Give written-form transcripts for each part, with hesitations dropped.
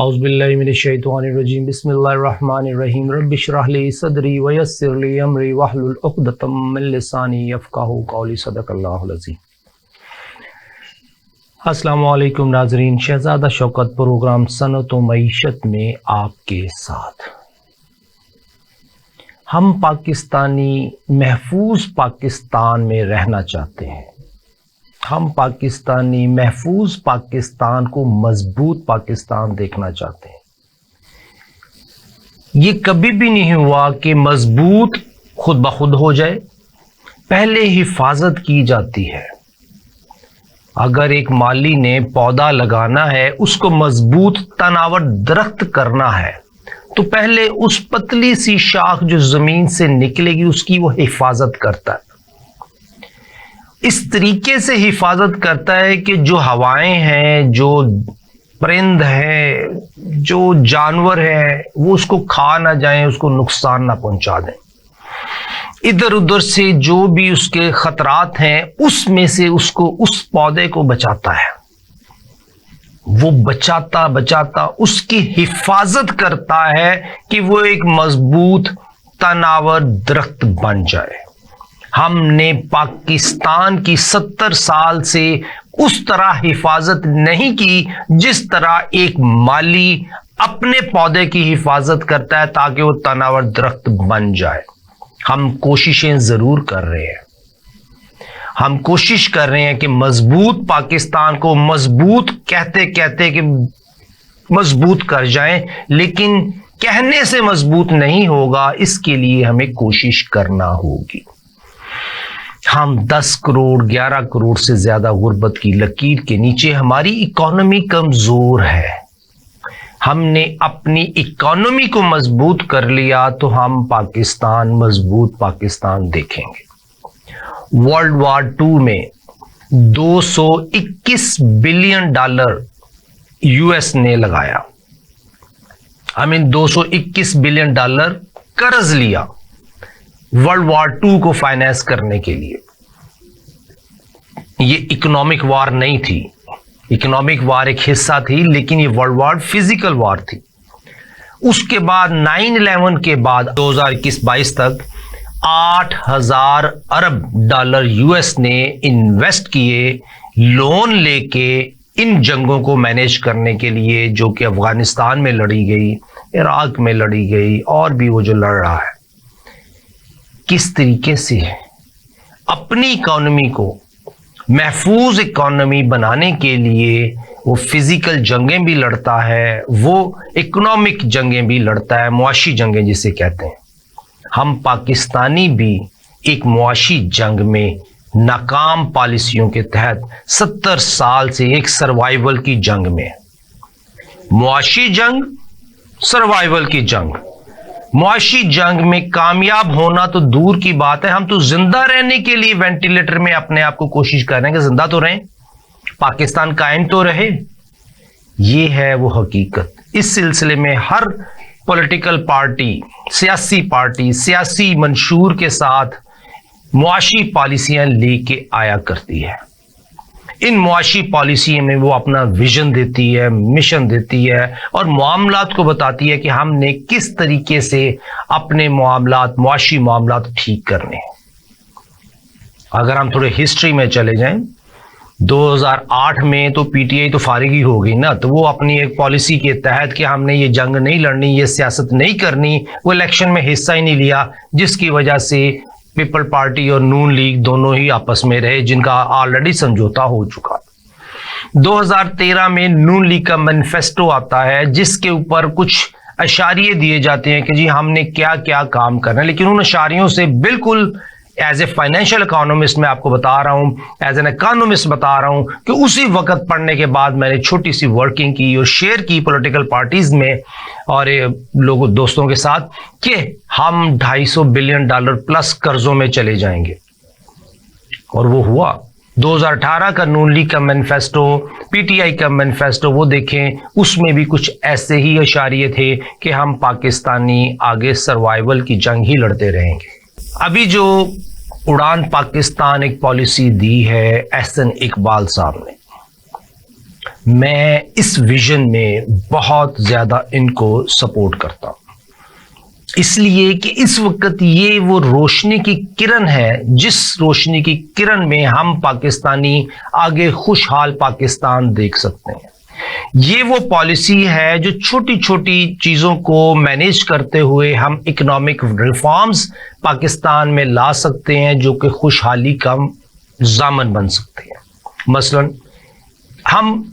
औज़ुबिल्लाहि मिनश्शैतानिर्रजीम बिस्मिल्लाहिर्रहमानिर्रहीम रब्बिश्रह ली सदरी वयस्सिर ली अमरी वहलुल उक़दतम मिन लिसानी यफ़क़हू क़ौली सदक़ल्लाहुल अज़ीम। अस्सलामु अलैकुम नाज़रीन, शहज़ादा शौकत प्रोग्राम सनअत व मईशत में आपके साथ। हम पाकिस्तानी महफूज पाकिस्तान में रहना चाहते हैं। हम पाकिस्तानी महफूज पाकिस्तान को मजबूत पाकिस्तान देखना चाहते हैं। ये कभी भी नहीं हुआ कि मजबूत खुद ब खुद हो जाए, पहले हिफाजत की जाती है। अगर एक माली ने पौधा लगाना है, उसको मजबूत तनावर दरख्त करना है, तो पहले उस पतली सी शाख जो जमीन से निकलेगी उसकी वो हिफाजत करता है। इस तरीके से हिफाजत करता है कि जो हवाएं हैं, जो परिंद हैं, जो जानवर हैं, वो उसको खा ना जाएं, उसको नुकसान ना पहुंचा दें। इधर उधर से जो भी उसके खतरात हैं, उसमें से उसको, उस पौधे को बचाता है। वो बचाता बचाता उसकी हिफाजत करता है कि वो एक मजबूत तनावर दरख्त बन जाए। हमने पाकिस्तान की 70 साल से उस तरह हिफाजत नहीं की जिस तरह एक माली अपने पौधे की हिफाजत करता है ताकि वो तनावर दरख्त बन जाए। हम कोशिशें जरूर कर रहे हैं। हम कोशिश कर रहे हैं कि मजबूत पाकिस्तान को मजबूत कहते कहते कि मजबूत कर जाएं, लेकिन कहने से मजबूत नहीं होगा। इसके लिए हमें कोशिश करना होगी। हम 10 करोड़ 11 करोड़ से ज्यादा गुर्बत की लकीर के नीचे, हमारी इकोनॉमी कमजोर है। हमने अपनी इकोनॉमी को मजबूत कर लिया तो हम पाकिस्तान मजबूत पाकिस्तान देखेंगे। वर्ल्ड वॉर 2 में 221 बिलियन डॉलर यूएस ने लगाया। 221 बिलियन डॉलर कर्ज लिया वर्ल्ड वॉर 2 को फाइनेंस करने के लिए। ये इकोनॉमिक वार नहीं थी, इकोनॉमिक वार एक हिस्सा थी, लेकिन ये वर्ल्ड वॉर फिजिकल वार थी। उसके बाद 9/11 के बाद 2021-22 तक 8,000 अरब डॉलर यूएस ने इन्वेस्ट किए लोन लेके इन जंगों को मैनेज करने के लिए, जो कि अफगानिस्तान में लड़ी गई, इराक में लड़ी गई, और भी वो जो लड़ रहा है। किस तरीके से अपनी इकोनॉमी को महफूज इकोनॉमी बनाने के लिए वो फिजिकल जंगें भी लड़ता है, वो इकोनॉमिक जंगें भी लड़ता है, मुआशी जंगें जिसे कहते हैं। हम पाकिस्तानी भी एक मुआशी जंग में नाकाम पॉलिसियों के तहत 70 साल से एक सर्वाइवल की जंग में, मुआशी जंग, सर्वाइवल की जंग। मुआशी जंग में कामयाब होना तो दूर की बात है, हम तो जिंदा रहने के लिए वेंटिलेटर में अपने आप को कोशिश कर रहे हैं कि जिंदा तो रहें, पाकिस्तान कायम तो रहे। ये है वो हकीकत। इस सिलसिले में हर पॉलिटिकल पार्टी, सियासी मंशूर के साथ मुआशी पॉलिसियां लेके आया करती है। इन मुआशी पॉलिसी में वो अपना विजन देती है, मिशन देती है, और मामलात को बताती है कि हमने किस तरीके से अपने मामलात, मुआशी मामलात ठीक करने हैं। अगर हम थोड़े हिस्ट्री में चले जाएं, 2008 में तो पीटीआई तो फारिग ही हो गई ना, तो वो अपनी एक पॉलिसी के तहत कि हमने ये जंग नहीं लड़नी, ये सियासत नहीं करनी, वो इलेक्शन में हिस्सा ही नहीं लिया, जिसकी वजह से पीपल पार्टी और नून लीग दोनों ही आपस में रहे, जिनका ऑलरेडी समझौता हो चुका। 2013 में नून लीग का मैनिफेस्टो आता है, जिसके ऊपर कुछ अशारिये दिए जाते हैं कि जी हमने क्या क्या काम करना है, लेकिन उन अशारियों से बिल्कुल एज ए फाइनेंशियल इकोनॉमिस्ट मैं आपको बता रहा हूं, एज एन इकोनॉमिस्ट बता रहा हूं कि उसी वक्त पढ़ने के बाद मैंने छोटी सी वर्किंग की और शेयर की पॉलिटिकल पार्टीज में और लोगों दोस्तों के साथ कि हम 250 बिलियन डॉलर प्लस कर्जों में चले जाएंगे, और वो हुआ। 2018 का नून लीग का मैनिफेस्टो, पीटीआई का मैनिफेस्टो, वो देखें, उसमें भी कुछ ऐसे ही इशारे थे कि हम पाकिस्तानी आगे सर्वाइवल की जंग ही लड़ते रहेंगे। अभी जो उड़ान पाकिस्तान एक पॉलिसी दी है एहसन इकबाल साहब ने, मैं इस विजन में बहुत ज्यादा इनको सपोर्ट करता हूं, इसलिए कि इस वक्त ये वो रोशनी की किरण है जिस रोशनी की किरण में हम पाकिस्तानी आगे खुशहाल पाकिस्तान देख सकते हैं। ये वो पॉलिसी है जो छोटी छोटी चीजों को मैनेज करते हुए हम इकोनॉमिक रिफॉर्म्स पाकिस्तान में ला सकते हैं जो कि खुशहाली का ज़ामन बन सकते हैं। मसलन हम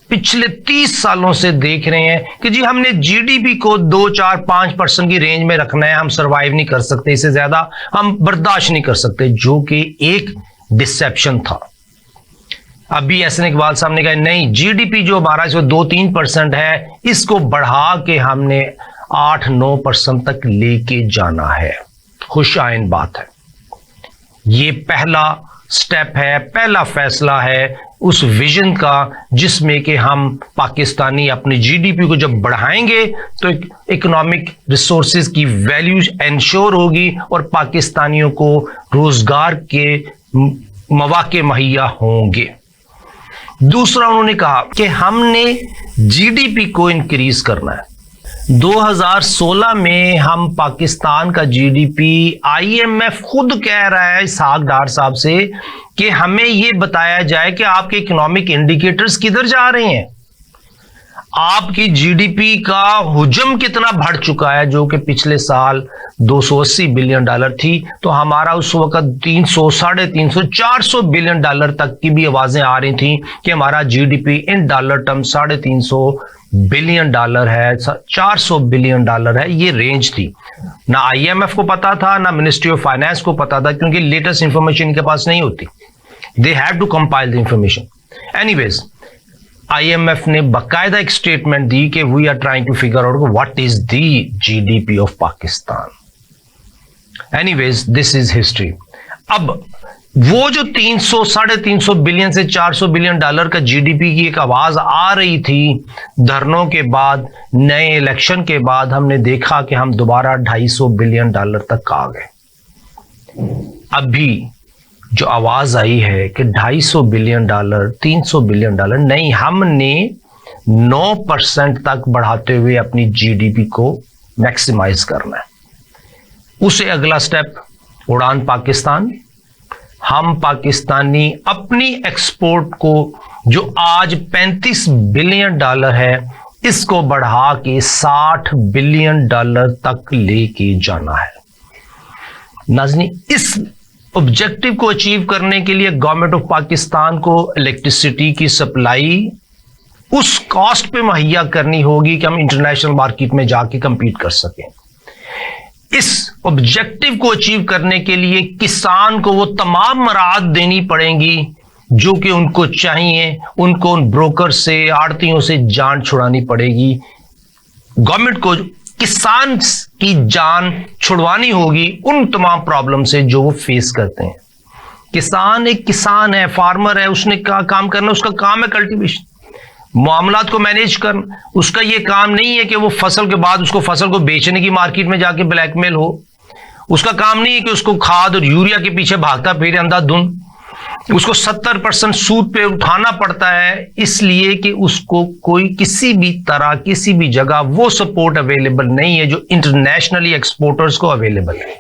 पिछले 30 सालों से देख रहे हैं कि जी हमने जीडीपी को 2, 4, 5% की रेंज में रखना है, हम सरवाइव नहीं कर सकते, इससे ज्यादा हम बर्दाश्त नहीं कर सकते, जो कि एक डिसेप्शन था। अभी एहसन इकबाल साहब ने कहा नहीं, जीडीपी जो हमारा जो 2-3% है इसको बढ़ा के हमने 8-9% तक लेके जाना है। खुश आइन बात है, ये पहला स्टेप है, पहला फैसला है उस विजन का जिसमें कि हम पाकिस्तानी अपनी जीडीपी को जब बढ़ाएंगे तो इकोनॉमिक रिसोर्सेज की वैल्यूज एंश्योर होगी और पाकिस्तानियों को रोजगार के मौके मुहैया होंगे। दूसरा उन्होंने कहा कि हमने जीडीपी को इंक्रीज करना है। 2016 में हम पाकिस्तान का जीडीपी, आईएमएफ खुद कह रहा है इसहाक डार साहब से कि हमें यह बताया जाए कि आपके इकोनॉमिक इंडिकेटर्स किधर जा रहे हैं, आपकी जीडीपी का हुजम कितना बढ़ चुका है, जो कि पिछले साल 280 बिलियन डॉलर थी, तो हमारा उस वक्त 300, 350, 400 बिलियन डॉलर तक की भी आवाजें आ रही थी कि हमारा GDP in dollar term 350 billion dollar है, 400 बिलियन डॉलर है। ये रेंज थी, ना आईएमएफ को पता था ना मिनिस्ट्री ऑफ फाइनेंस को पता था, क्योंकि लेटेस्ट इंफॉर्मेशन इनके पास नहीं होती, they have to compile the information. Anyways, IMF ने बाकायदा एक स्टेटमेंट दी कि we are trying to figure out what is the GDP of Pakistan. Anyways, this is history. अब वो जो 300, 350 बिलियन से 400 बिलियन डॉलर का जीडीपी की एक आवाज आ रही थी, धरनों के बाद, नए इलेक्शन के बाद हमने देखा कि हम दोबारा 250 बिलियन डॉलर तक आ गए। अभी जो आवाज आई है कि 250 बिलियन डॉलर, 300 बिलियन डॉलर नहीं, हमने 9% तक बढ़ाते हुए अपनी जीडीपी को मैक्सिमाइज करना है। उसे अगला स्टेप उड़ान पाकिस्तान। हम पाकिस्तानी अपनी एक्सपोर्ट को जो आज 35 बिलियन डॉलर है इसको बढ़ा के 60 बिलियन डॉलर तक लेके जाना है। नाज़रीन, इस ऑब्जेक्टिव को अचीव करने के लिए गवर्नमेंट ऑफ पाकिस्तान को इलेक्ट्रिसिटी की सप्लाई उस कॉस्ट पे मुहैया करनी होगी कि हम इंटरनेशनल मार्केट में जाके compete कर सकें। इस ऑब्जेक्टिव को अचीव करने के लिए किसान को वो तमाम मराहत देनी पड़ेंगी जो कि उनको चाहिए, उनको उन ब्रोकर से, आड़तियों से जान छुड़ानी पड़ेगी। गवर्नमेंट को किसान की जान छुड़वानी होगी उन तमाम प्रॉब्लम से जो वो फेस करते हैं। किसान एक किसान है, फार्मर है, उसने क्या काम करना, उसका काम है कल्टीवेशन, मामलात को मैनेज करना। उसका ये काम नहीं है कि वो फसल के बाद उसको फसल को बेचने की मार्केट में जाके ब्लैकमेल हो। उसका काम नहीं है कि उसको खाद और यूरिया के पीछे भागता फिरे अंधाधुंध। उसको 70% सूद पे उठाना पड़ता है, इसलिए कि उसको कोई किसी भी तरह, किसी भी जगह वो सपोर्ट अवेलेबल नहीं है जो इंटरनेशनली एक्सपोर्टर्स को अवेलेबल है।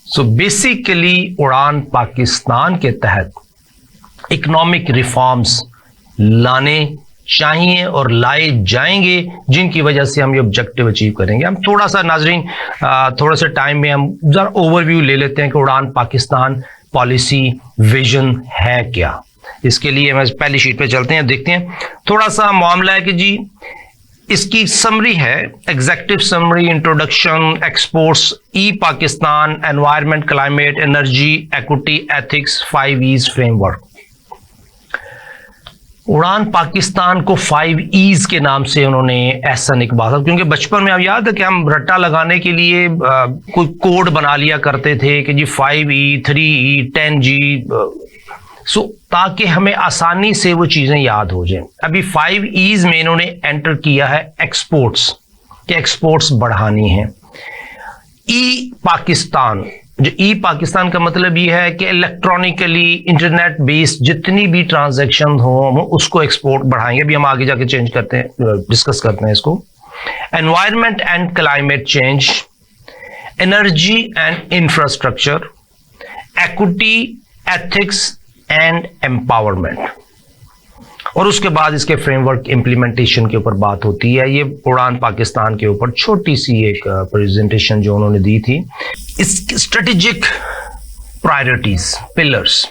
सो बेसिकली उड़ान पाकिस्तान के तहत इकोनॉमिक रिफॉर्म्स लाने चाहिए और लाए जाएंगे जिनकी वजह से हम ये ऑब्जेक्टिव अचीव करेंगे। हम थोड़ा सा नाजरीन, थोड़ा सा टाइम में हम जरा ओवरव्यू ले लेते हैं कि उड़ान पाकिस्तान पॉलिसी विजन है क्या। इसके लिए हम पहली शीट पे चलते हैं, देखते हैं थोड़ा सा मामला है कि जी इसकी समरी है, executive summary, introduction, exports, E Pakistan, environment, climate, energy, equity, ethics, 5 E's framework. Uraan Pakistan को 5 E's के नाम से उन्होंने एहसन इकबाल, क्योंकि बचपन में आप याद है कि हम रट्टा लगाने के लिए कोई कोड बना लिया करते थे कि जी 5E, 3E, 10G, सो ताकि हमें आसानी से वो चीजें याद हो जाएं। अभी 5 E's में इन्होंने एंटर किया है एक्सपोर्ट्स, कि एक्सपोर्ट्स बढ़ानी है। ई पाकिस्तान जो ई पाकिस्तान का मतलब ये है कि इलेक्ट्रॉनिकली इंटरनेट बेस्ड जितनी भी ट्रांजैक्शन हो हम उसको एक्सपोर्ट बढ़ाएंगे। अभी हम आगे जाके चेंज करते हैं, डिस्कस करते हैं इसको। Environment and climate change, energy and infrastructure, equity, ethics and empowerment. और उसके बाद इसके फ्रेमवर्क इंप्लीमेंटेशन के ऊपर बात होती है। ये उड़ान पाकिस्तान के ऊपर छोटी सी एक प्रेजेंटेशन जो उन्होंने दी थी। इस स्ट्रेटेजिक प्रायोरिटीज, पिलर्स,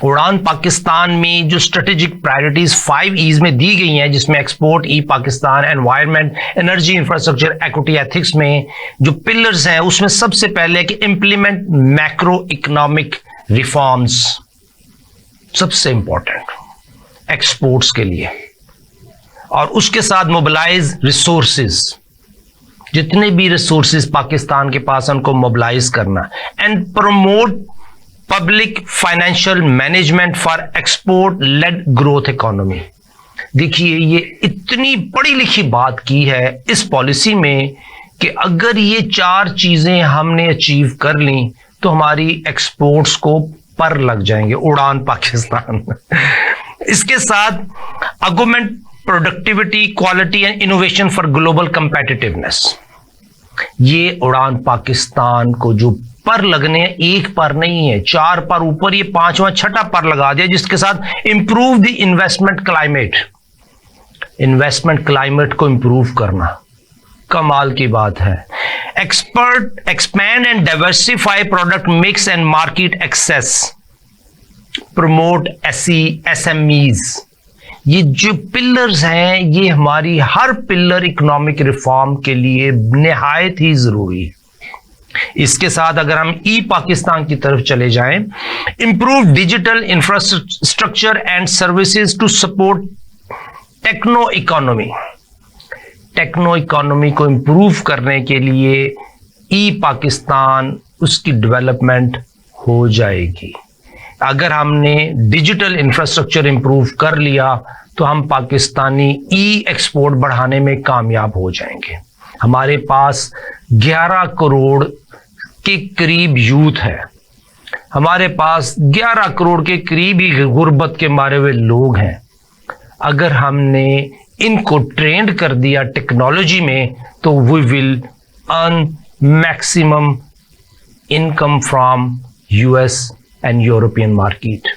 उड़ान पाकिस्तान में जो स्ट्रेटेजिक प्रायोरिटीज 5 E's में दी गई हैं, जिसमें export, E Pakistan, environment, energy, infrastructure, equity, ethics में जो पिलर्स हैं उसमें सबसे पहले कि इंप्लीमेंट मैक्रो इकोनॉमिक रिफॉर्म्स, सबसे इंपॉर्टेंट एक्सपोर्ट्स के लिए। और उसके साथ मोबिलाइज रिसोर्सेज, जितने भी रिसोर्सेज पाकिस्तान के पास उनको मोबिलाइज करना। And promote public financial management for export led growth economy. देखिए ये इतनी पढ़ी लिखी बात की है इस पॉलिसी में कि अगर ये 4 चीजें हमने अचीव कर ली तो हमारी एक्सपोर्ट्स को पर लग जाएंगे, उड़ान पाकिस्तान। इसके साथ augment productivity, quality and innovation for global competitiveness. ये उड़ान पाकिस्तान को जो पर लगने हैं, एक पर नहीं है, 4 पर ऊपर ये 5वां 6ठा पर लगा दिया, जिसके साथ improve the investment climate. Investment climate को इंप्रूव करना कमाल की बात है। Expand and diversify product mix and market access, promote SMEs। ये जो पिलर्स हैं ये हमारी हर पिलर इकोनॉमिक रिफॉर्म के लिए निहायत ही जरूरी है। इसके साथ अगर हम ई पाकिस्तान की तरफ चले जाएं, improve digital infrastructure and services to support techno economy. Techno economy को इंप्रूव करने के लिए ई पाकिस्तान, उसकी डेवलपमेंट हो जाएगी। अगर हमने डिजिटल इंफ्रास्ट्रक्चर इंप्रूव कर लिया तो हम पाकिस्तानी ई एक्सपोर्ट बढ़ाने में कामयाब हो जाएंगे। हमारे पास 11 करोड़ के करीब यूथ है, हमारे पास 11 करोड़ के करीब ही गुर्बत के मारे हुए लोग हैं। अगर हमने इनको ट्रेंड कर दिया टेक्नोलॉजी में तो we will earn maximum income from US and European market.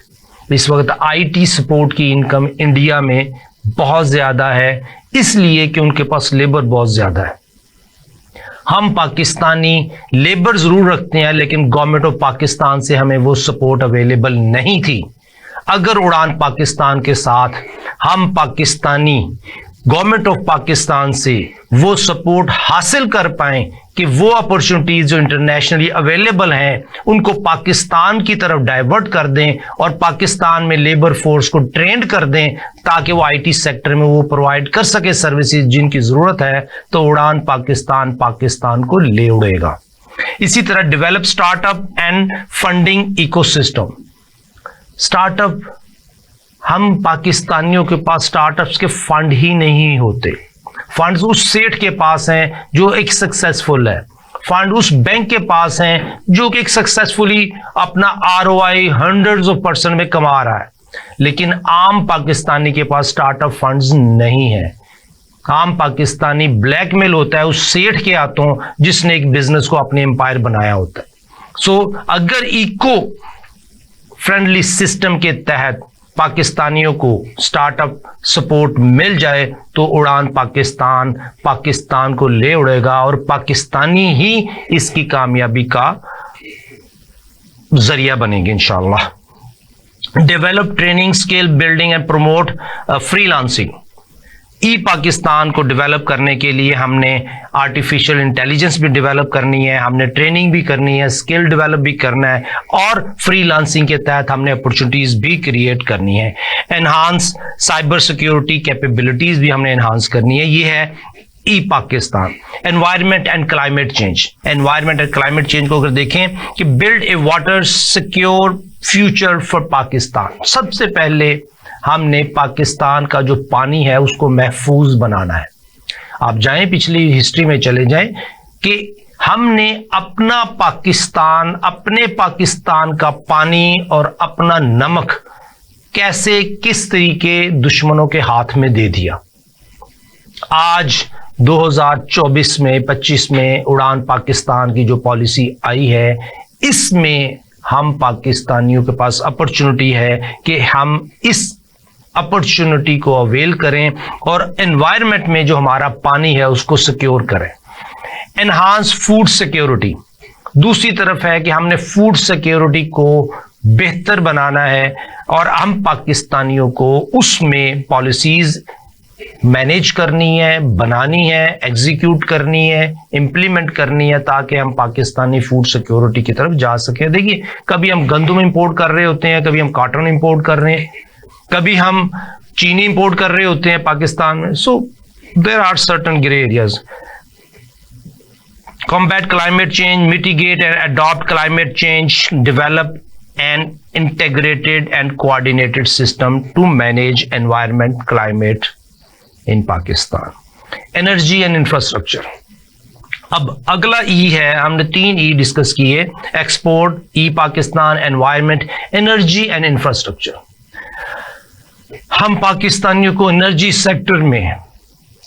इस वक्त IT सपोर्ट की इनकम इंडिया में बहुत ज्यादा है, इसलिए कि उनके पास लेबर बहुत ज्यादा है। हम पाकिस्तानी लेबर जरूर रखते हैं लेकिन गवर्नमेंट ऑफ पाकिस्तान से हमें वो सपोर्ट अवेलेबल नहीं थी। अगर उड़ान पाकिस्तान के साथ हम पाकिस्तानी गवर्नमेंट ऑफ पाकिस्तान से वो सपोर्ट हासिल कर पाए कि वो अपॉर्चुनिटीज जो इंटरनेशनली अवेलेबल हैं उनको पाकिस्तान की तरफ डाइवर्ट कर दें और पाकिस्तान में लेबर फोर्स को ट्रेंड कर दें ताकि वो IT सेक्टर में वो प्रोवाइड कर सके सर्विसेज जिनकी जरूरत है, तो उड़ान पाकिस्तान को ले उड़ेगा। इसी तरह develop startup and funding ecosystem. Startup, हम पाकिस्तानियों के पास स्टार्टअप्स के फंड ही नहीं होते। फंड्स उस सेठ के पास हैं जो एक सक्सेसफुल है, फंड उस बैंक के पास हैं जो कि एक सक्सेसफुली अपना ROI 100% में कमा रहा है, लेकिन आम पाकिस्तानी के पास स्टार्टअप फंड्स नहीं है। आम पाकिस्तानी ब्लैकमेल होता है उस सेठ के हाथों जिसने एक बिजनेस को अपने एम्पायर बनाया होता है। सो अगर इको फ्रेंडली सिस्टम के तहत पाकिस्तानियों को स्टार्टअप सपोर्ट मिल जाए तो उड़ान पाकिस्तान को ले उड़ेगा और पाकिस्तानी ही इसकी कामयाबी का जरिया बनेंगे इंशाल्लाह। Develop training, skill building and promote freelancing. E Pakistan को डेवलप करने के लिए हमने आर्टिफिशियल इंटेलिजेंस भी डेवलप करनी है, हमने ट्रेनिंग भी करनी है, स्किल डेवलप भी करना है और फ्रीलांसिंग के तहत हमने अपॉर्चुनिटीज भी क्रिएट करनी है। एनहांस साइबर सिक्योरिटी कैपेबिलिटीज भी हमने एनहांस करनी है। ये है E Pakistan. Environment and climate change. Environment and climate change को अगर देखें कि build a water secure future for Pakistan. सबसे पहले हमने पाकिस्तान का जो पानी है उसको महफूज बनाना है। आप जाएं पिछली हिस्ट्री में चले जाएं कि हमने अपने पाकिस्तान का पानी और अपना नमक कैसे किस तरीके दुश्मनों के हाथ में दे दिया। आज 2024 में 25 में उड़ान पाकिस्तान की जो पॉलिसी आई है, इसमें हम पाकिस्तानियों के पास अपॉर्चुनिटी है कि हम इस अपॉर्चुनिटी को अवेल करें और एनवायरनमेंट में जो हमारा पानी है उसको सिक्योर करें। एनहांस फूड सिक्योरिटी दूसरी तरफ है कि हमने फूड सिक्योरिटी को बेहतर बनाना है और हम पाकिस्तानियों को उसमें पॉलिसीज मैनेज करनी है, बनानी है, एग्जीक्यूट करनी है, इंप्लीमेंट करनी है, ताकि हम पाकिस्तानी फूड सिक्योरिटी की तरफ जा सकें। देखिए, कभी हम गंदम इंपोर्ट कर रहे होते हैं, कभी हम कॉटन इंपोर्ट कर रहे हैं, कभी हम चीनी इंपोर्ट कर रहे होते हैं पाकिस्तान में। So there are certain grey areas. Combat climate change, mitigate and adopt climate change, develop an integrated and coordinated system to manage environment climate in Pakistan. Energy and infrastructure. अब अगला ई है, हमने 3 ई डिस्कस किए, export, E Pakistan, environment, energy and infrastructure. हम पाकिस्तानियों को energy sector में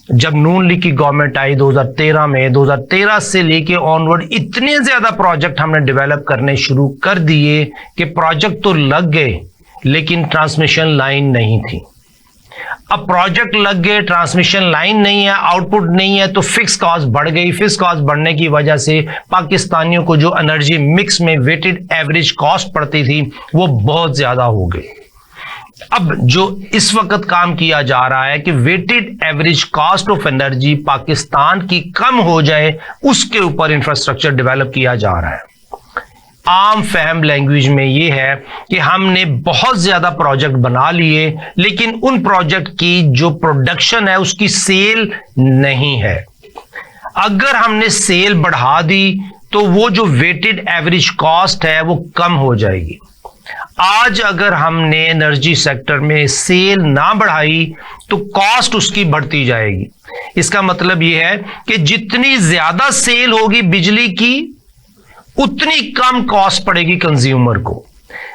जब नून लीग की गवर्नमेंट आई 2013 में, 2013 से लेके ऑनवर्ड इतने ज्यादा प्रोजेक्ट हमने डेवलप करने शुरू कर दिए कि प्रोजेक्ट तो लग गए लेकिन ट्रांसमिशन लाइन नहीं थी। अब प्रोजेक्ट लग गए, ट्रांसमिशन लाइन नहीं है, आउटपुट नहीं है, तो फिक्स कॉस्ट बढ़ गई। फिक्स कॉस्ट बढ़ने की वजह से पाकिस्तानियों को जो एनर्जी मिक्स में वेटेड एवरेज कॉस्ट पड़ती थी वो बहुत ज्यादा हो गई। अब जो इस वक्त काम किया जा रहा है कि weighted average cost of energy Pakistan की कम हो जाए, उसके ऊपर इंफ्रास्ट्रक्चर डेवलप किया जा रहा है। आम फहम लैंग्वेज में ये है कि हमने बहुत ज्यादा प्रोजेक्ट बना लिए लेकिन उन प्रोजेक्ट की जो प्रोडक्शन है उसकी सेल नहीं है। अगर हमने सेल बढ़ा दी तो वो जो वेटेड एवरेज कॉस्ट है वो कम हो जाएगी। आज अगर हमने एनर्जी सेक्टर में सेल ना बढ़ाई तो कॉस्ट उसकी बढ़ती जाएगी। इसका मतलब यह है कि जितनी ज्यादा सेल होगी बिजली की उतनी कम कॉस्ट पड़ेगी कंज्यूमर को,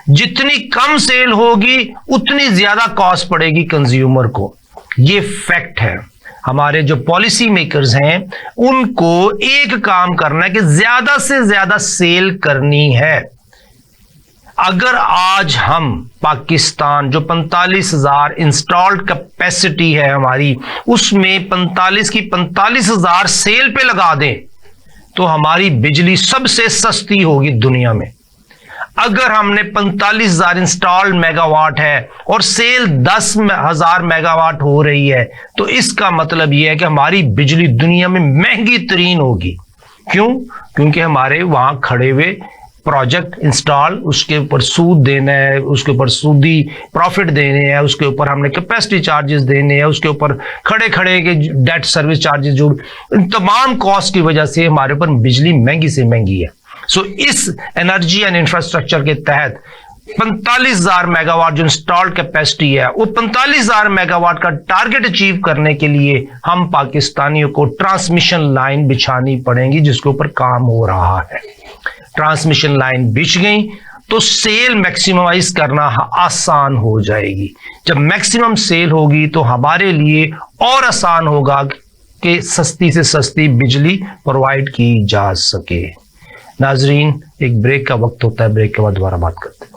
जितनी कम सेल होगी उतनी ज्यादा कॉस्ट पड़ेगी कंज्यूमर को। यह फैक्ट है। हमारे जो पॉलिसी मेकर्स हैं उनको एक काम करना है कि ज्यादा से ज्यादा सेल करनी है। अगर आज हम पाकिस्तान जो 45,000 इंस्टॉल्ड कैपेसिटी है हमारी, उसमें 45 की 45,000 सेल पे लगा दें तो हमारी बिजली सबसे सस्ती होगी दुनिया में। अगर हमने 45,000 इंस्टॉल्ड मेगावाट है और सेल 10,000 मेगावाट हो रही है तो इसका मतलब यह है कि हमारी बिजली दुनिया में महंगी तरीन होगी। क्यों? क्योंकि हमारे वहां खड़े हुए प्रोजेक्ट इंस्टॉल, उसके ऊपर सूद देना है, उसके ऊपर सूदी प्रॉफिट देने हैं, उसके ऊपर हमने कैपेसिटी चार्जेस देने हैं, उसके ऊपर खड़े खड़े के डेट सर्विस चार्जेस, जो इन तमाम कॉस्ट की वजह से हमारे ऊपर बिजली महंगी से महंगी है। सो इस एनर्जी एंड इंफ्रास्ट्रक्चर के तहत 45,000 मेगावाट जो इंस्टॉल्ड कैपेसिटी है, वो 45,000 मेगावाट का टारगेट अचीव करने के लिए हम पाकिस्तानियों को ट्रांसमिशन लाइन बिछानी पड़ेगी, जिसके ऊपर काम हो रहा है। ट्रांसमिशन लाइन बिछ गई तो सेल मैक्सिममाइज करना आसान हो जाएगी। जब मैक्सिमम सेल होगी तो हमारे लिए और आसान होगा कि सस्ती से सस्ती बिजली प्रोवाइड की जा सके। नाजरीन, एक ब्रेक का वक्त होता है, ब्रेक के बाद दोबारा बात करते हैं।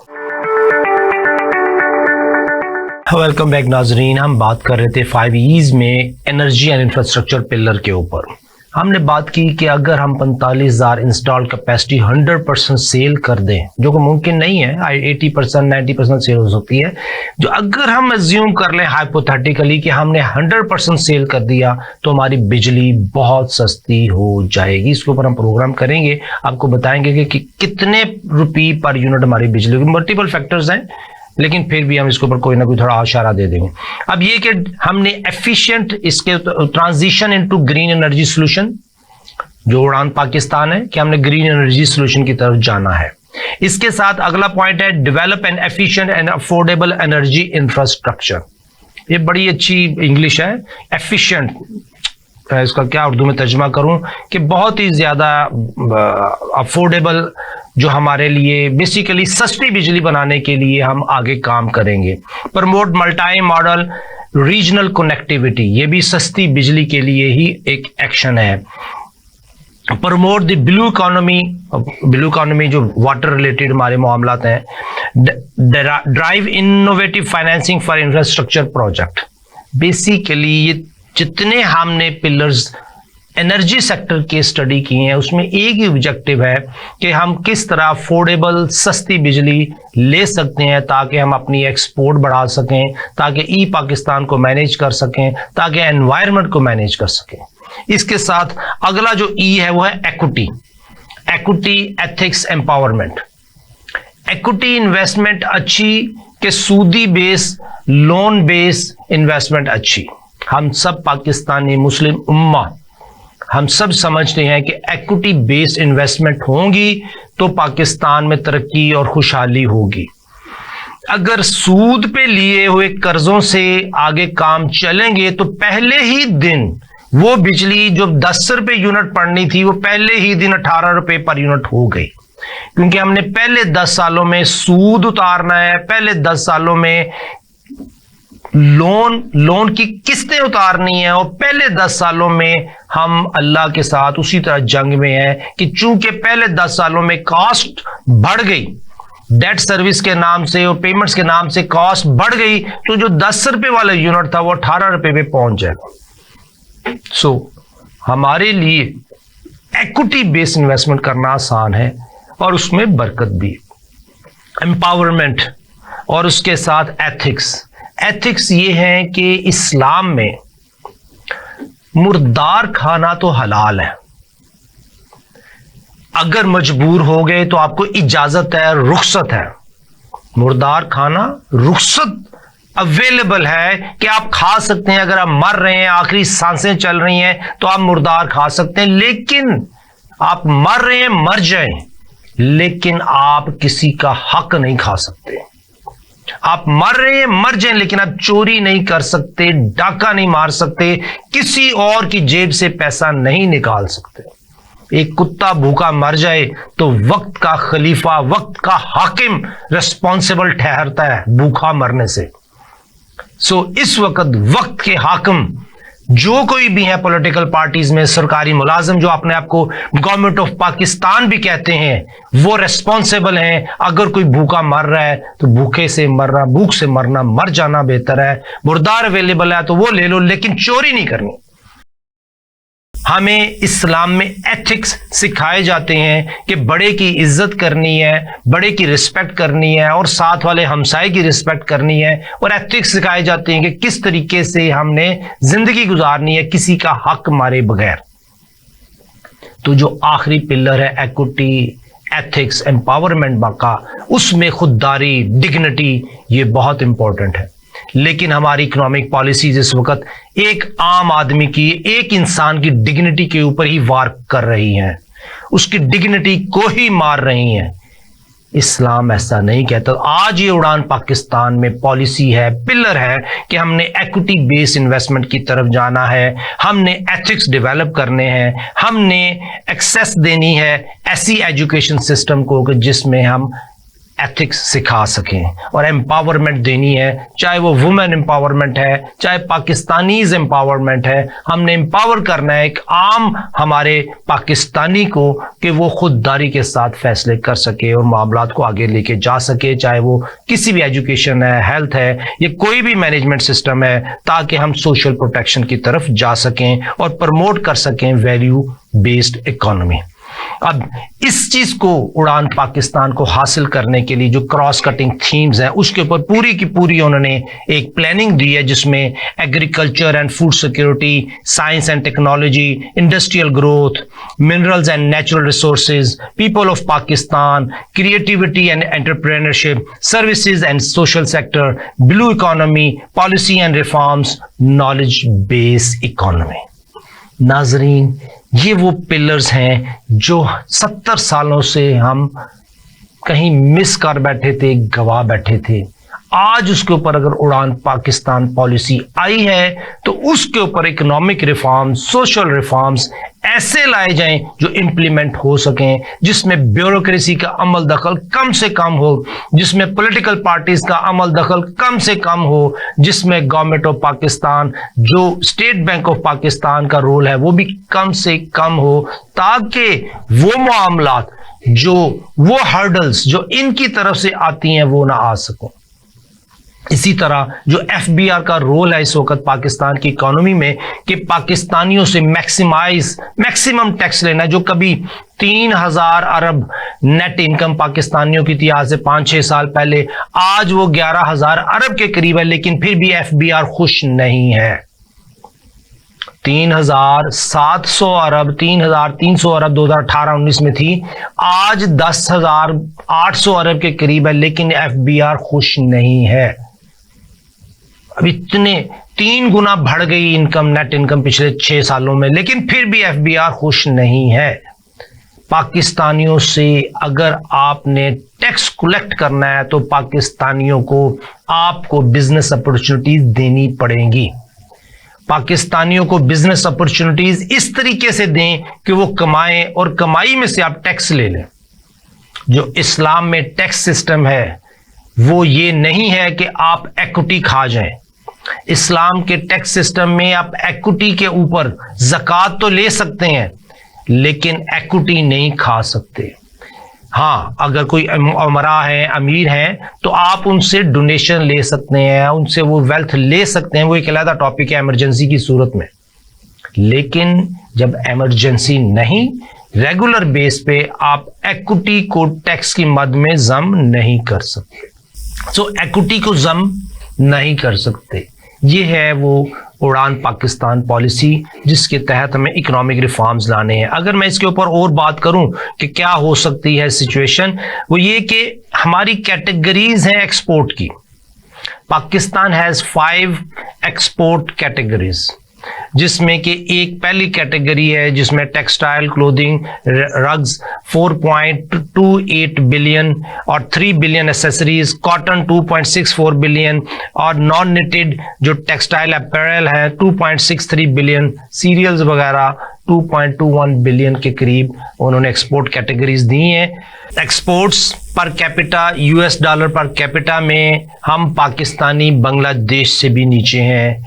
वेलकम बैक नाजरीन। हम बात कर रहे थे 5 ईज में एनर्जी एंड इंफ्रास्ट्रक्चर पिलर के ऊपर। हमने बात की कि अगर हम 45,000 इंस्टॉल कैपेसिटी 100% सेल कर दें, जो कि मुमकिन नहीं है, 80% 90% सेल हो सकती है, जो अगर हम अज्यूम कर लें हाइपोथेटिकली कि हमने 100% सेल कर दिया तो हमारी बिजली बहुत सस्ती हो जाएगी। इसके ऊपर हम प्रोग्राम करेंगे, आपको बताएंगे कि कितने रुपये पर यूनिट हमारी बिजली की। मल्टीपल फैक्टर्स हैं लेकिन फिर भी हम इसके ऊपर कोई ना कोई थोड़ा इशारा दे देंगे। अब ये कि हमने एफिशिएंट इसके transition into green energy solution, जो उड़ान पाकिस्तान है, कि हमने ग्रीन एनर्जी सोल्यूशन की तरफ जाना है। इसके साथ अगला पॉइंट है develop an efficient and affordable energy infrastructure. ये बड़ी अच्छी इंग्लिश है, एफिशिएंट। इसका क्या उर्दू में तर्जुमा करूं कि बहुत ही ज़्यादा अफोर्डेबल, जो हमारे लिए बेसिकली सस्ती बिजली बनाने के लिए हम आगे काम करेंगे। Promote multi modal regional connectivity, ये भी सस्ती बिजली के लिए ही एक एक्शन है। प्रमोट द ब्लू इकोनॉमी जो वाटर रिलेटेड हमारे मामलात हैं। Drive innovative financing for infrastructure project, basically ये जितने हमने पिलर्स एनर्जी सेक्टर के स्टडी किए हैं उसमें एक ही ऑब्जेक्टिव है कि हम किस तरह अफोर्डेबल सस्ती बिजली ले सकते हैं ताकि हम अपनी एक्सपोर्ट बढ़ा सकें, ताकि ई पाकिस्तान को मैनेज कर सकें, ताकि एनवायरनमेंट को मैनेज कर सकें। इसके साथ अगला जो ई है वो है equity ethics empowerment. Equity investment अच्छी कि सूदी बेस लोन बेस इन्वेस्टमेंट अच्छी। हम सब पाकिस्तानी मुस्लिम उम्मा हम सब समझते हैं कि एक्विटी बेस्ड इन्वेस्टमेंट होंगी तो पाकिस्तान में तरक्की और खुशहाली होगी। अगर सूद पे लिए हुए कर्जों से आगे काम चलेंगे तो पहले ही दिन वो बिजली जो 10 रुपए यूनिट पड़नी थी वो पहले ही दिन 18 रुपए पर यूनिट हो गई, क्योंकि हमने पहले 10 सालों में सूद उतारना है, पहले 10 सालों में लोन की किस्तें उतारनी है, और पहले 10 सालों में हम अल्लाह के साथ उसी तरह जंग में हैं कि चूंकि पहले 10 सालों में कॉस्ट बढ़ गई, डेट सर्विस के नाम से और पेमेंट्स के नाम से कॉस्ट बढ़ गई, तो जो 10 रुपए वाला यूनिट था वो 18 रुपए पे पहुंच जाएगा। सो हमारे लिए इक्विटी बेस्ड इन्वेस्टमेंट करना आसान है और उसमें बरकत भी। एम्पावरमेंट और उसके साथ एथिक्स ये है कि इस्लाम में मुर्दार खाना तो हलाल है, अगर मजबूर हो गए तो आपको इजाजत है, रुख्सत है। मुर्दार खाना रुख्सत अवेलेबल है कि आप खा सकते हैं। अगर आप मर रहे हैं, आखिरी सांसें चल रही हैं, तो आप मुर्दार खा सकते हैं। लेकिन आप मर रहे हैं, मर जाएं, लेकिन आप किसी का हक नहीं खा सकते। आप मर रहे हैं, मर जाएं, लेकिन आप चोरी नहीं कर सकते, डाका नहीं मार सकते, किसी और की जेब से पैसा नहीं निकाल सकते। एक कुत्ता भूखा मर जाए तो वक्त का खलीफा, वक्त का हाकिम रिस्पॉन्सिबल ठहरता है भूखा मरने से। सो इस वक्त के हाकिम जो कोई भी है पॉलिटिकल पार्टीज में, सरकारी मुलाजिम जो अपने आप को गवर्नमेंट ऑफ पाकिस्तान भी कहते हैं, वो रिस्पॉन्सिबल हैं। अगर कोई भूखा मर रहा है तो भूख से मरना, मर जाना बेहतर है। मुर्दार अवेलेबल है तो वो ले लो, लेकिन चोरी नहीं करनी। हमें इस्लाम में एथिक्स सिखाए जाते हैं कि बड़े की इज्जत करनी है, बड़े की रिस्पेक्ट करनी है, और साथ वाले हमसाए की रिस्पेक्ट करनी है। और एथिक्स सिखाए जाते हैं कि किस तरीके से हमने जिंदगी गुजारनी है किसी का हक मारे बगैर। तो जो आखिरी पिलर है इक्विटी एथिक्स एम्पावरमेंट का, उसमें खुददारी, डिग्निटी, ये बहुत इंपॉर्टेंट है। लेकिन हमारी इकोनॉमिक पॉलिसीज इस वक्त एक आम आदमी की, एक इंसान की डिग्निटी के ऊपर ही वार कर रही हैं, उसकी डिग्निटी को ही मार रही हैं। इस्लाम ऐसा नहीं कहता। आज ये उड़ान पाकिस्तान में पॉलिसी है, पिलर है कि हमने इक्विटी बेस्ड इन्वेस्टमेंट की तरफ जाना है, हमने एथिक्स डेवलप करने हैं, हमने एक्सेस देनी है ऐसी एजुकेशन सिस्टम को कि जिसमें हम एथिक्स सिखा सकें, और एम्पावरमेंट देनी है, चाहे वो वुमेन एम्पावरमेंट है, चाहे पाकिस्तानीज एम्पावरमेंट है। हमने एम्पावर करना है एक आम हमारे पाकिस्तानी को कि वो खुददारी के साथ फैसले कर सके और मामलात को आगे लेके जा सके, चाहे वो किसी भी एजुकेशन है, हेल्थ है, या कोई भी मैनेजमेंट सिस्टम है, ताकि हम सोशल प्रोटेक्शन की तरफ जा सकें और प्रमोट कर सकें वैल्यू बेस्ड इकोनॉमी। अब इस चीज को उड़ान पाकिस्तान को हासिल करने के लिए जो क्रॉस कटिंग थीम्स हैं, उसके ऊपर पूरी की पूरी उन्होंने एक प्लानिंग दी है, जिसमें agriculture and food security, science and technology, industrial growth, minerals and natural resources, people of Pakistan, creativity and entrepreneurship, services and social sector, blue economy, policy and reforms, knowledge based economy. नाजरीन, ये वो pillars हैं जो 70 सालों से हम कहीं miss कर बैठे थे, गवा बैठे थे। आज उसके ऊपर अगर उड़ान पाकिस्तान पॉलिसी आई है तो उसके ऊपर इकोनॉमिक रिफॉर्म्स, सोशल रिफॉर्म्स ऐसे लाए जाएं जो इंप्लीमेंट हो सकें, जिसमें ब्यूरोक्रेसी का अमल दखल कम से कम हो, जिसमें पॉलिटिकल पार्टीज का अमल दखल कम से कम हो, जिसमें गवर्नमेंट ऑफ पाकिस्तान, जो स्टेट बैंक ऑफ पाकिस्तान का रोल है वो भी कम से कम हो, ताकि वो मामलात जो वो हर्डल्स जो इनकी तरफ से आती हैं वो ना आ सको। इसी तरह जो एफबीआर का रोल है इस वक्त पाकिस्तान की इकोनॉमी में कि पाकिस्तानियों से मैक्सिमम टैक्स लेना, जो कभी 3,000 अरब नेट इनकम पाकिस्तानियों की थी आज से 5-6 साल पहले, आज वो 11,000 अरब के करीब है, लेकिन फिर भी एफबीआर खुश नहीं है। 3,700 अरब 3,300 अरब 2018-19 में थी, आज 10,800 अरब के करीब है, लेकिन एफबीआर खुश नहीं है। अब इतने 3 गुना बढ़ गई इनकम, नेट इनकम पिछले 6 सालों में, लेकिन फिर भी एफबीआर खुश नहीं है। पाकिस्तानियों से अगर आपने टैक्स कलेक्ट करना है तो पाकिस्तानियों को आपको बिजनेस अपॉर्चुनिटीज देनी पड़ेंगी। पाकिस्तानियों को बिजनेस अपॉर्चुनिटीज इस तरीके से दें कि वो कमाएं और कमाई में से आप टैक्स ले लें। जो इस्लाम में टैक्स सिस्टम है वो ये नहीं है कि आप इक्विटी खा जाएं। इस्लाम के टैक्स सिस्टम में आप इक्विटी के ऊपर ज़कात तो ले सकते हैं, लेकिन इक्विटी नहीं खा सकते। हाँ, अगर कोई उमरा है, अमीर हैं, तो आप उनसे डोनेशन ले सकते हैं, उनसे वो वेल्थ ले सकते हैं, वो एक अलग टॉपिक है इमरजेंसी की सूरत में। लेकिन जब इमरजेंसी नहीं, रेगुलर बेस पे आप इक्विटी को टैक्स की मद में जम नहीं कर सकते। सो इक्विटी को जम नहीं कर सकते। ये है वो उड़ान पाकिस्तान पॉलिसी जिसके तहत हमें इकोनॉमिक रिफॉर्म्स लाने हैं। अगर मैं इसके ऊपर और बात करूं कि क्या हो सकती है सिचुएशन, वो ये कि हमारी कैटेगरीज हैं एक्सपोर्ट की। पाकिस्तान हैज 5 एक्सपोर्ट कैटेगरीज, जिसमें कि एक पहली कैटेगरी है जिसमें टेक्सटाइल, क्लोथिंग, रग्स 4.28 बिलियन और 3 बिलियन एसेसरीज, कॉटन 2.64 बिलियन और नॉन निटेड जो टेक्सटाइल अपैरल है 2.63 बिलियन, सीरियल्स वगैरह 2.21 बिलियन के करीब उन्होंने एक्सपोर्ट कैटेगरीज दी हैं। Exports per capita, US dollar per capita में हम पाकिस्तानी बांग्लादेश से भी नीचे हैं।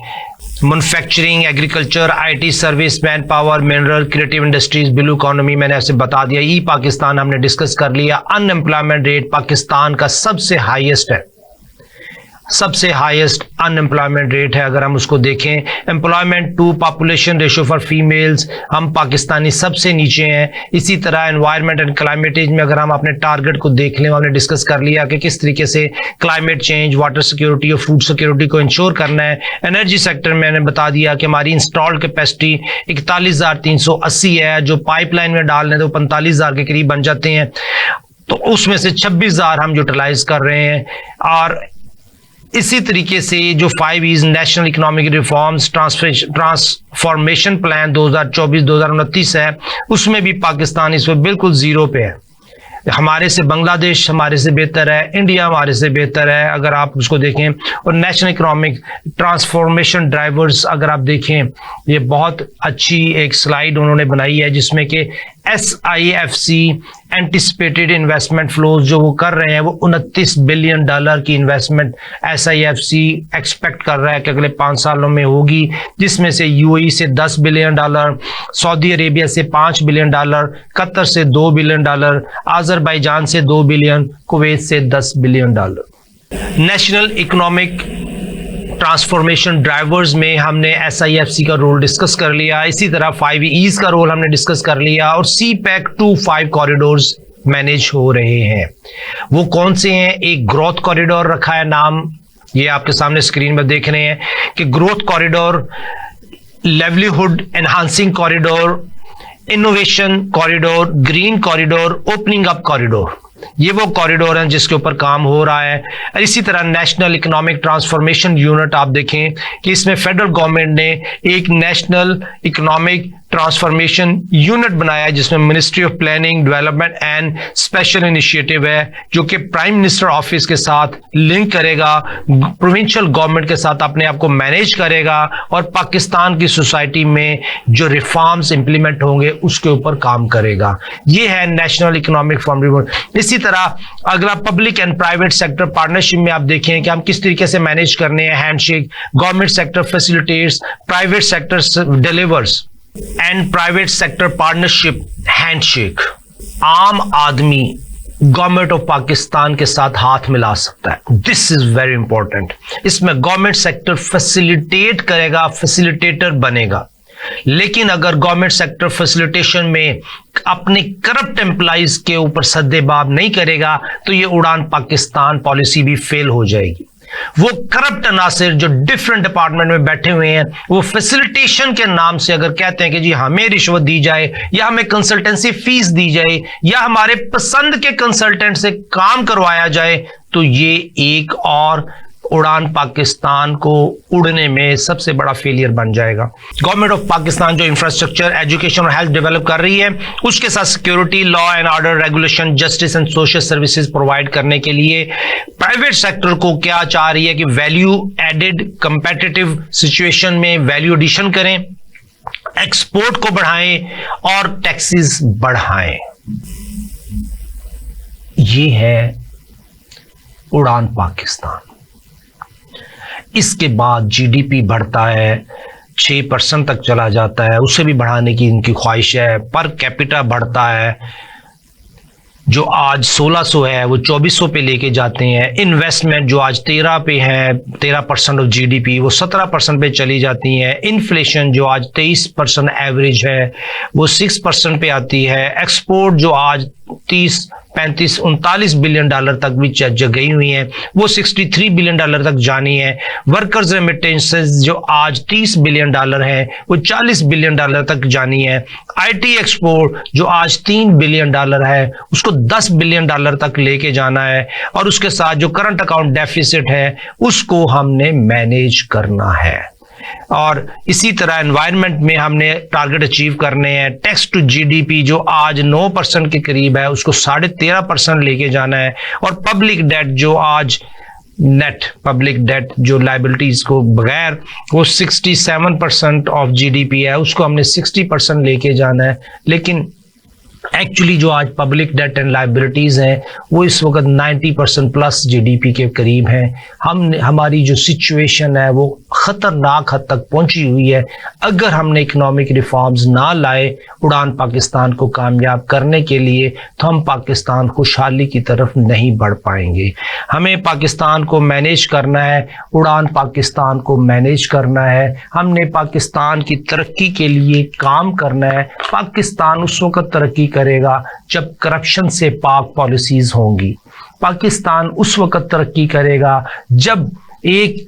Manufacturing, agriculture, IT service, man power, mineral, creative industries, blue economy मैंने आपसे बता दिया। ई पाकिस्तान हमने डिस्कस कर लिया। अनएम्प्लॉयमेंट रेट पाकिस्तान का सबसे हाईएस्ट है, सबसे हाईएस्ट अनएम्प्लॉयमेंट रेट है। अगर हम उसको देखें, employment to population ratio for females, हम पाकिस्तानी सबसे नीचे हैं। इसी तरह एनवायरनमेंट एंड क्लाइमेट चेंज में अगर हम अपने टारगेट को देख लें, हमने डिस्कस कर लिया कि किस तरीके से क्लाइमेट चेंज, वाटर सिक्योरिटी और फूड सिक्योरिटी को इंश्योर करना है। एनर्जी सेक्टर में मैंने बता दिया कि हमारी इंस्टॉल्ड कैपेसिटी 41,380 है, जो पाइपलाइन में डालने तो 45,000 के करीब बन जाते हैं, तो उसमें से 26,000 हम यूटिलाइज कर रहे हैं। और इसी तरीके से जो 5 E's national economic reforms transformation plan 2024-2029 है, उसमें भी पाकिस्तान इस वक्त बिल्कुल जीरो पे है। हमारे से बांग्लादेश हमारे से बेहतर है, इंडिया हमारे से बेहतर है अगर आप उसको देखें। और नेशनल इकोनॉमिक ट्रांसफॉर्मेशन ड्राइवर्स अगर आप देखें, ये बहुत अच्छी एक स्लाइड उन्होंने बनाई है जिसमें कि SIFC एंटिसिपेटेड इन्वेस्टमेंट फ्लोज जो वो कर रहे हैं, वो 29 बिलियन डॉलर की इन्वेस्टमेंट SIFC एक्सपेक्ट कर रहा है कि अगले 5 सालों में होगी, जिसमें से UAE से 10 बिलियन डॉलर, सऊदी अरेबिया से 5 बिलियन डॉलर, कतर से 2 बिलियन डॉलर, अजरबैजान से 2 बिलियन, कुवैत से 10 billion dollar. National economic transformation drivers में हमने SIFC का रोल डिस्कस कर लिया। इसी तरह 5 E's का रोल हमने डिस्कस कर लिया और CPEC 2-5 कॉरिडोर्स मैनेज हो रहे हैं। वो कौन से हैं? एक ग्रोथ कॉरिडोर रखा है नाम, ये आपके सामने स्क्रीन में देख रहे हैं कि growth corridor, livelihood enhancing corridor, innovation corridor, green corridor, opening up corridor. ये वो कॉरिडोर हैं जिसके ऊपर काम हो रहा है। इसी तरह नेशनल इकोनॉमिक ट्रांसफॉर्मेशन यूनिट आप देखें कि इसमें फेडरल गवर्नमेंट ने एक नेशनल इकोनॉमिक ट्रांसफॉर्मेशन यूनिट बनाया है जिसमें ministry of planning development and special initiative है, जो कि प्राइम मिनिस्टर ऑफिस के साथ लिंक करेगा, प्रोविंशियल गवर्नमेंट के साथ अपने आप को मैनेज करेगा और पाकिस्तान की सोसाइटी में जो रिफॉर्म्स इंप्लीमेंट होंगे उसके ऊपर काम करेगा। ये है नेशनल इकोनॉमिक फ्रेमवर्क। इसी तरह अगला public and private sector partnership में आप देखें कि हम किस तरीके से मैनेज करने हैं। Handshake, government sector facilitates, private sector delivers and private sector partnership handshake. आम आदमी गवर्नमेंट ऑफ पाकिस्तान के साथ हाथ मिला सकता है। This is very important. इसमें गवर्नमेंट सेक्टर फैसिलिटेट करेगा, फैसिलिटेटर बनेगा। लेकिन अगर गवर्नमेंट सेक्टर फैसिलिटेशन में अपने करप्ट एम्प्लॉइज के ऊपर सद्देबाब नहीं करेगा तो ये उड़ान पाकिस्तान पॉलिसी भी फेल हो जाएगी। वो करप्ट अनासिर जो डिफरेंट डिपार्टमेंट में बैठे हुए हैं, वो फैसिलिटेशन के नाम से अगर कहते हैं कि जी हमें रिश्वत दी जाए या हमें कंसल्टेंसी फीस दी जाए या हमारे पसंद के कंसल्टेंट से काम करवाया जाए, तो ये एक और उड़ान पाकिस्तान को उड़ने में सबसे बड़ा फेलियर बन जाएगा। गवर्नमेंट ऑफ पाकिस्तान जो इंफ्रास्ट्रक्चर, एजुकेशन और हेल्थ डेवलप कर रही है, उसके साथ security, law and order, regulation, justice and social services provide करने के लिए प्राइवेट सेक्टर को क्या चाह रही है कि वैल्यू एडेड कंपेटिटिव सिचुएशन में वैल्यू एडिशन करें, एक्सपोर्ट को बढ़ाएं और टैक्सेस बढ़ाएं। ये है उड़ान पाकिस्तान। इसके बाद जीडीपी बढ़ता है, 6% तक चला जाता है, उसे भी बढ़ाने की इनकी ख्वाहिश है। पर कैपिटा बढ़ता है, जो आज 1600 है वो 2400 पे लेके जाते हैं। इन्वेस्टमेंट जो आज 13 पे है, 13% ऑफ जीडीपी, वो 17% पे चली जाती है। इन्फ्लेशन जो आज 23% एवरेज है वो 6% पे आती है। एक्सपोर्ट जो आज 30, 35, 39 बिलियन डॉलर तक भी गई हुई है, वो 63 बिलियन डॉलर तक जानी है। वर्कर्स रेमिटेंसेस जो आज 30 बिलियन डॉलर है वो 40 बिलियन डॉलर तक जानी है। आईटी एक्सपोर्ट जो आज 3 बिलियन डॉलर है उसको 10 बिलियन डॉलर तक लेके जाना है। और उसके साथ जो करंट अकाउंट डेफिसिट है उसको हमने मैनेज करना है। और इसी तरह एनवायरनमेंट में हमने टारगेट अचीव करने हैं। टैक्स टू जीडीपी जो आज 9% के करीब है उसको 13.5% लेके जाना है। और पब्लिक डेट जो आज नेट पब्लिक डेट जो लाइबिलिटीज को बगैर वो 67% ऑफ जीडीपी है, उसको हमने 60% लेके जाना है। लेकिन एक्चुअली जो आज पब्लिक डेट एंड लाइबिलिटीज हैं वो इस वक्त 90% प्लस जीडीपी के करीब हैं। हमारी जो सिचुएशन है वो खतरनाक हद तक पहुंची हुई है। अगर हमने इकोनॉमिक रिफॉर्म्स ना लाए उड़ान पाकिस्तान को कामयाब करने के लिए तो हम पाकिस्तान खुशहाली की तरफ नहीं बढ़ पाएंगे। हमें पाकिस्तान को मैनेज करना है, उड़ान पाकिस्तान को मैनेज करना है। हमने पाकिस्तान की तरक्की के लिए काम करना है। पाकिस्तान उस वक्त तरक्की करेगा जब करप्शन से पाक पॉलिसीज होंगी। पाकिस्तान उस वक्त तरक्की करेगा जब एक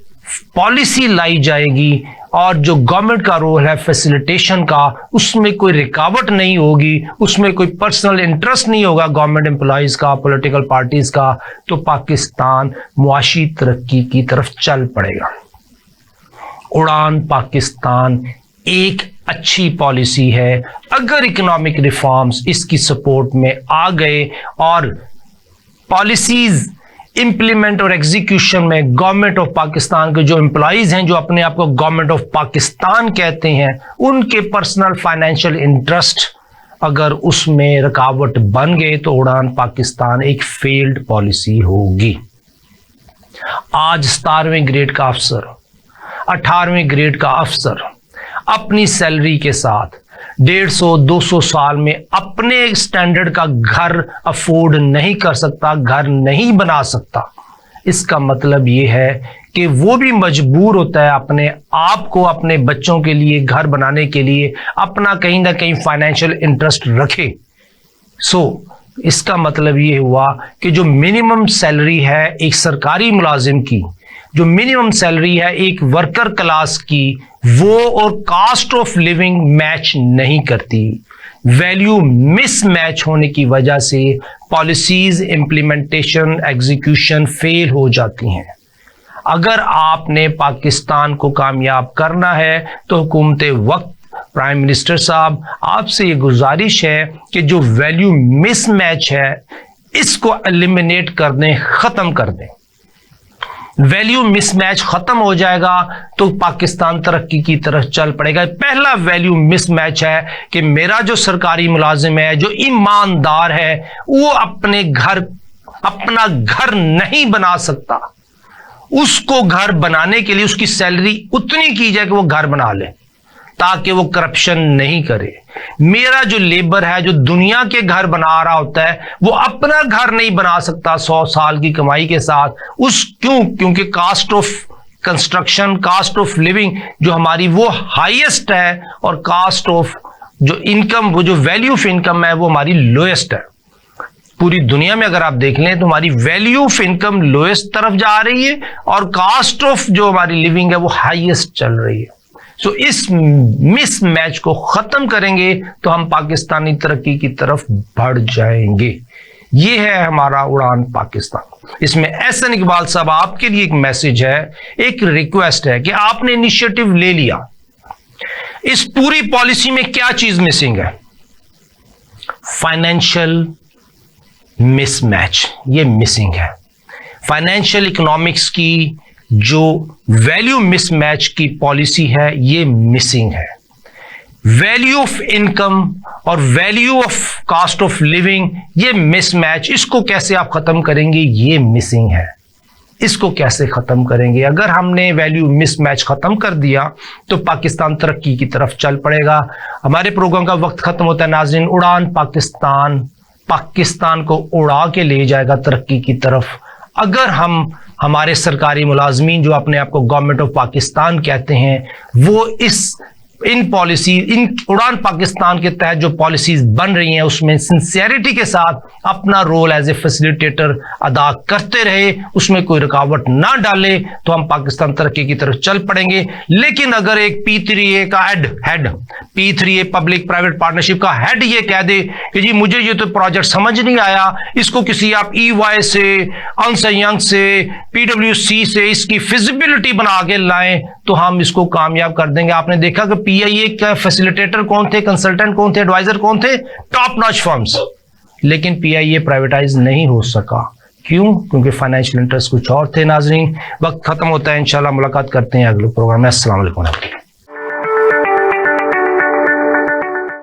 पॉलिसी लाई जाएगी और जो गवर्नमेंट का रोल है फैसिलिटेशन का, उसमें कोई रुकावट नहीं होगी, उसमें कोई पर्सनल इंटरेस्ट नहीं होगा गवर्नमेंट एम्प्लॉइज का, पॉलिटिकल पार्टीज का, तो पाकिस्तान मुआशी तरक्की की तरफ चल पड़ेगा। उड़ान पाकिस्तान एक अच्छी पॉलिसी है। अगर इकोनॉमिक रिफॉर्म्स इसकी सपोर्ट में आ गए और पॉलिसीज इंप्लीमेंट और एग्जीक्यूशन में गवर्नमेंट ऑफ पाकिस्तान के जो एम्प्लॉइज हैं, जो अपने आप को गवर्नमेंट ऑफ पाकिस्तान कहते हैं, उनके पर्सनल फाइनेंशियल इंटरेस्ट अगर उसमें रुकावट बन गए तो उड़ान पाकिस्तान एक फेल्ड पॉलिसी होगी। आज 17वें ग्रेड का अफसर, 18वें ग्रेड का अफसर अपनी सैलरी के साथ 150-200 साल में अपने स्टैंडर्ड का घर अफोर्ड नहीं कर सकता, घर नहीं बना सकता। इसका मतलब यह है कि वो भी मजबूर होता है अपने आप को अपने बच्चों के लिए घर बनाने के लिए अपना कहीं ना कहीं फाइनेंशियल इंटरेस्ट रखे। इसका मतलब ये हुआ कि जो मिनिमम सैलरी है एक सरकारी मुलाजिम की, जो मिनिमम सैलरी है एक वर्कर क्लास की, वो और कास्ट ऑफ लिविंग मैच नहीं करती। वैल्यू मिसमैच होने की वजह से पॉलिसीज इंप्लीमेंटेशन एग्जीक्यूशन फेल हो जाती हैं। अगर आपने पाकिस्तान को कामयाब करना है तो हुकूमत वक्त प्राइम मिनिस्टर साहब आपसे ये गुजारिश है कि जो वैल्यू मिसमैच है इसको एलिमिनेट कर दें, खत्म कर दें। वैल्यू मिसमैच खत्म हो जाएगा तो पाकिस्तान तरक्की की तरफ चल पड़ेगा। पहला वैल्यू मिसमैच है कि मेरा जो सरकारी मुलाजिम है, जो ईमानदार है, वो अपना घर नहीं बना सकता। उसको घर बनाने के लिए उसकी सैलरी उतनी की जाए कि वो घर बना ले, ताकि वो करप्शन नहीं करे। मेरा जो लेबर है, जो दुनिया के घर बना रहा होता है, वो अपना घर नहीं बना सकता 100 साल की कमाई के साथ। क्योंकि cost of construction, cost of living जो हमारी वो हाईएस्ट है, और कास्ट ऑफ जो इनकम, वो जो वैल्यू ऑफ इनकम है, वो हमारी लोएस्ट है। पूरी दुनिया में अगर आप देख लें तो हमारी वैल्यू ऑफ इनकम लोएस्ट तरफ जा रही है और कास्ट ऑफ जो हमारी लिविंग है वो हाईएस्ट चल रही है। सो इस मिसमैच को खत्म करेंगे तो हम पाकिस्तानी तरक्की की तरफ बढ़ जाएंगे। ये है हमारा उड़ान पाकिस्तान। इसमें एहसन इकबाल साहब आपके लिए एक मैसेज है, एक रिक्वेस्ट है कि आपने इनिशिएटिव ले लिया। इस पूरी पॉलिसी में क्या चीज मिसिंग है? फाइनेंशियल मिसमैच, ये मिसिंग है। फाइनेंशियल इकोनॉमिक्स की जो वैल्यू मिसमैच की पॉलिसी है ये मिसिंग है। वैल्यू ऑफ इनकम और value of cost of living, ये मिसमैच, इसको कैसे आप खत्म करेंगे? ये मिसिंग है। इसको कैसे खत्म करेंगे? अगर हमने वैल्यू मिसमैच खत्म कर दिया तो पाकिस्तान तरक्की की तरफ चल पड़ेगा। हमारे प्रोग्राम का वक्त खत्म होता है नाज़रीन। उड़ान पाकिस्तान को उड़ा के ले जाएगा तरक्की की तरफ। अगर हम हमारे सरकारी मुलाजमीन जो अपने आप को गवर्नमेंट ऑफ पाकिस्तान कहते हैं, वो इन उड़ान पाकिस्तान के तहत जो पॉलिसीज बन रही हैं उसमें सिंसियरिटी के साथ अपना रोल एज ए फैसिलिटेटर अदा करते रहे, उसमें कोई रुकावट ना डाले, तो हम पाकिस्तान तरक्की की तरफ चल पड़ेंगे। लेकिन अगर एक P3A का head P3A public private partnership का हेड ये कह दे कि जी मुझे ये तो प्रोजेक्ट समझ नहीं आया, इसको किसी आप EY से, अर्न्स्ट एंड यंग से, PwC से इसकी फिजिबिलिटी बना के लाएं तो हम इसको कामयाब कर देंगे। आपने देखा कि PIA का फैसिलिटेटर कौन थे, कंसल्टेंट कौन थे, एडवाइजर कौन थे? Top notch firms. लेकिन PIA प्राइवेटाइज नहीं हो सका। क्यों? क्योंकि फाइनेंशियल इंटरेस्ट कुछ और थे। नाजरीन, वक्त खत्म होता है, इंशाल्लाह मुलाकात करते हैं अगले प्रोग्राम में। अस्सलाम वालेकुम।